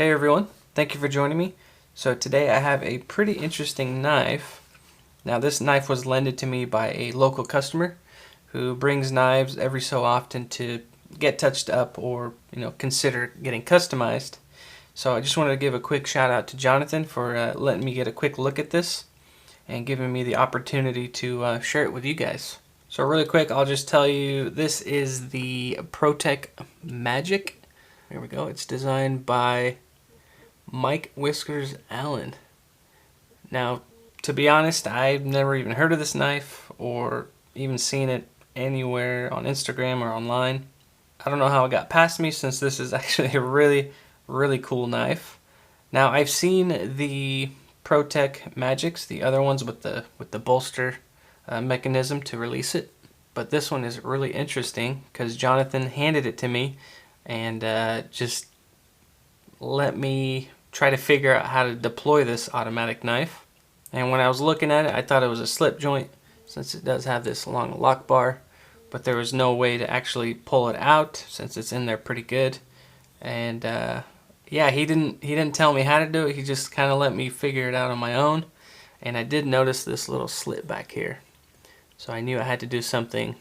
Hey everyone, thank you for joining me. So today I have a pretty interesting knife. Now this knife was lended to me by a local customer who brings knives every so often to get touched up or consider getting customized. So I just wanted to give a quick shout out to Jonathan for letting me get a quick look at this and giving me the opportunity to share it with you guys. So really quick, I'll just tell you this is the ProTech Magic. There we go. It's designed by Mike Whiskers Allen. Now, to be honest, I've never even heard of this knife or even seen it anywhere on Instagram or online. I don't know how it got past me since this is actually a really cool knife. Now, I've seen the ProTech Magics, the other ones with the bolster mechanism to release it, but this one is really interesting because Jonathan handed it to me and just let me try to figure out how to deploy this automatic knife. And when I was looking at it, I thought it was a slip joint since it does have this long lock bar, but there was no way to actually pull it out since it's in there pretty good. And yeah, he didn't tell me how to do it. He just kind of let me figure it out on my own. And I did notice this little slit back here, so I knew I had to do something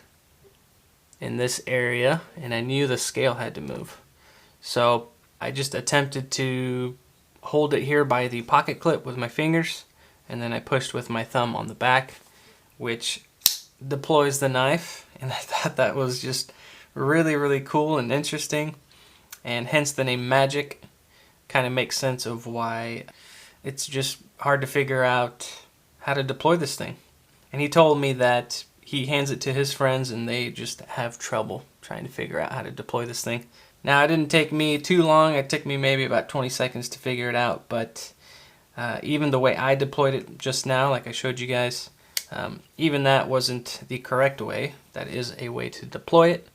in this area, and I knew the scale had to move. So I just attempted to hold it here by the pocket clip with my fingers, and then I pushed with my thumb on the back, which deploys the knife. And I thought that was just really cool and interesting, and hence the name Magic. Kind of makes sense of why it's just hard to figure out how to deploy this thing. And he told me that he hands it to his friends and they just have trouble trying to figure out how to deploy this thing. Now, it didn't take me too long. It took me maybe about 20 seconds to figure it out, but even the way I deployed it just now, like I showed you guys, even that wasn't the correct way. That is a way to deploy it,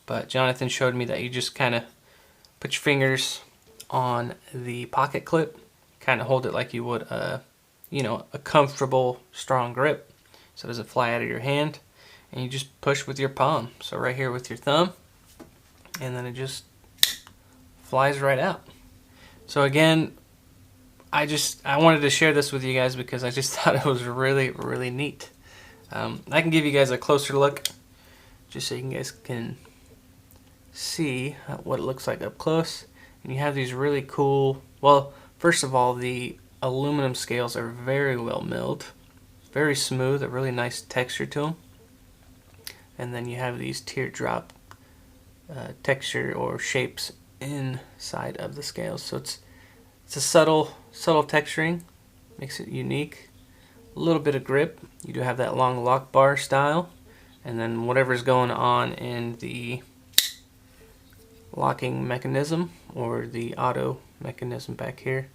but Jonathan showed me that you just kind of put your fingers on the pocket clip, kind of hold it like you would a comfortable, strong grip so it doesn't fly out of your hand, and you just push with your palm. So right here with your thumb, and then it just flies right out. So again, I wanted to share this with you guys because I just thought it was really neat. I can give you guys a closer look just so you guys can see what it looks like up close. And you have these really cool, well, first of all, the aluminum scales are very well milled, very smooth, a really nice texture to them. And then you have these teardrop texture or shapes inside of the scales. So it's a subtle texturing, makes it unique. A little bit of grip. You do have that long lock bar style, and then whatever's going on in the locking mechanism or the auto mechanism back here.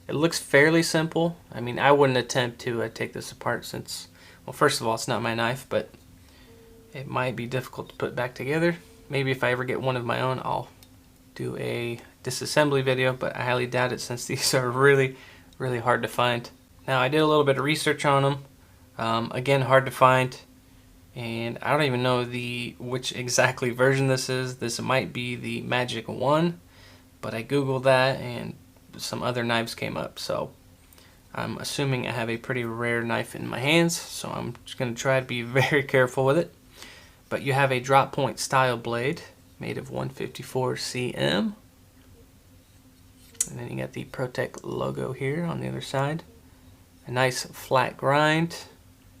It looks fairly simple. I mean, I wouldn't attempt to take this apart since, well, first of all, it's not my knife, but it might be difficult to put back together. Maybe if I ever get one of my own, I'll do a disassembly video, but I highly doubt it since these are really hard to find. Now, I did a little bit of research on them. Again, hard to find. And I don't even know which exactly version this is. This might be the Magic 1, but I googled that and some other knives came up. So I'm assuming I have a pretty rare knife in my hands, so I'm just going to try to be very careful with it. But you have a drop point style blade made of 154 cm. And then you got the ProTech logo here on the other side. A nice flat grind.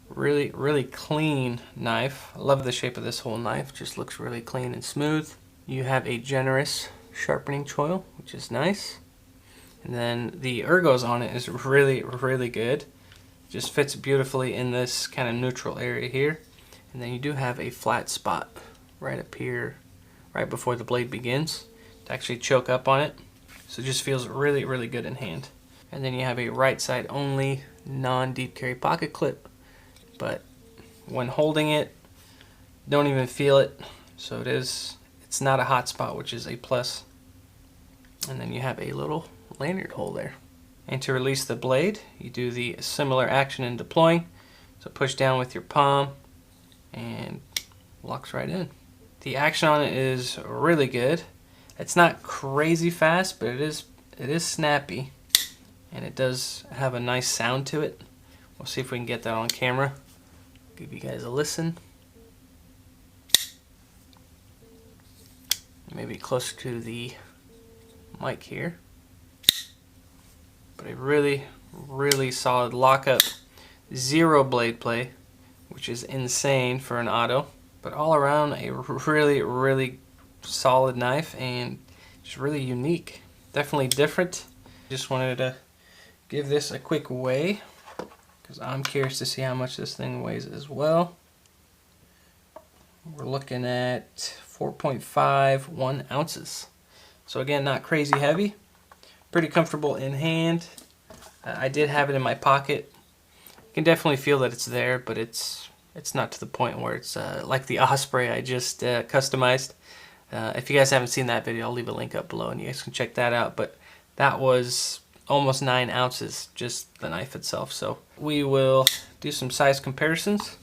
Really clean knife. I love the shape of this whole knife. Just looks really clean and smooth. You have a generous sharpening choil, which is nice. And then the ergos on it is really good. Just fits beautifully in this kind of neutral area here. And then you do have a flat spot right up here, right before the blade begins, to actually choke up on it. So it just feels really good in hand. And then you have a right side only non-deep carry pocket clip. But when holding it, don't even feel it. So it's not a hot spot, which is a plus. And then you have a little lanyard hole there. And to release the blade, you do the similar action in deploying. So push down with your palm and locks right in. The action on it is really good. It's not crazy fast, but it is snappy, and it does have a nice sound to it. We'll see if we can get that on camera. Give you guys a listen. Maybe closer to the mic here. But a really, really solid lockup. 0 blade play, which is insane for an auto. But all around, a really, really solid knife and just really unique. Definitely different. Just wanted to give this a quick weigh, because I'm curious to see how much this thing weighs as well. We're looking at 4.51 ounces. So again, not crazy heavy. Pretty comfortable in hand. I did have it in my pocket. You can definitely feel that it's there, but it's not to the point where it's like the Osprey I just customized. If you guys haven't seen that video, I'll leave a link up below and you guys can check that out. But that was almost 9 ounces, just the knife itself. So we will do some size comparisons.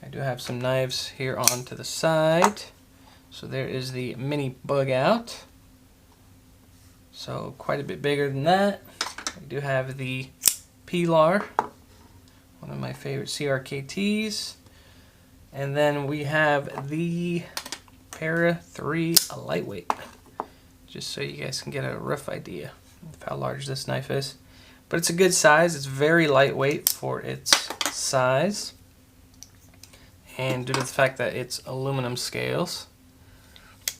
I do have some knives here on to the side. So there is the mini bug out. So quite a bit bigger than that. We do have the Pilar, one of my favorite CRKTs. And then we have the Para 3 lightweight, just so you guys can get a rough idea of how large this knife is. But it's a good size. It's very lightweight for its size, and due to the fact that it's aluminum scales.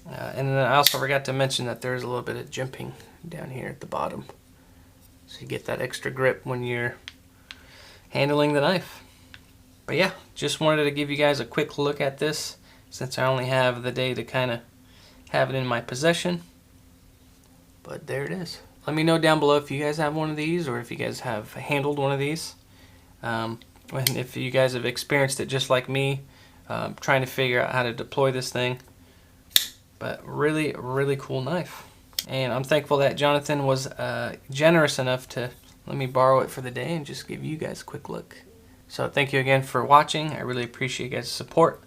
And then I also forgot to mention that there's a little bit of jimping down here at the bottom, so you get that extra grip when you're handling the knife. But yeah, just wanted to give you guys a quick look at this, since I only have the day to kind of have it in my possession. But there it is. Let me know down below if you guys have one of these, or if you guys have handled one of these. If you guys have experienced it just like me, trying to figure out how to deploy this thing. But really, really cool knife. And I'm thankful that Jonathan was generous enough to let me borrow it for the day and just give you guys a quick look. So thank you again for watching. I really appreciate you guys' support.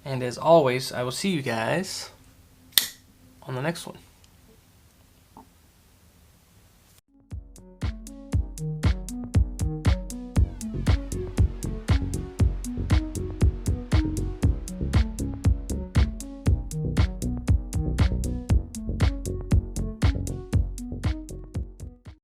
And as always, I will see you guys on the next one.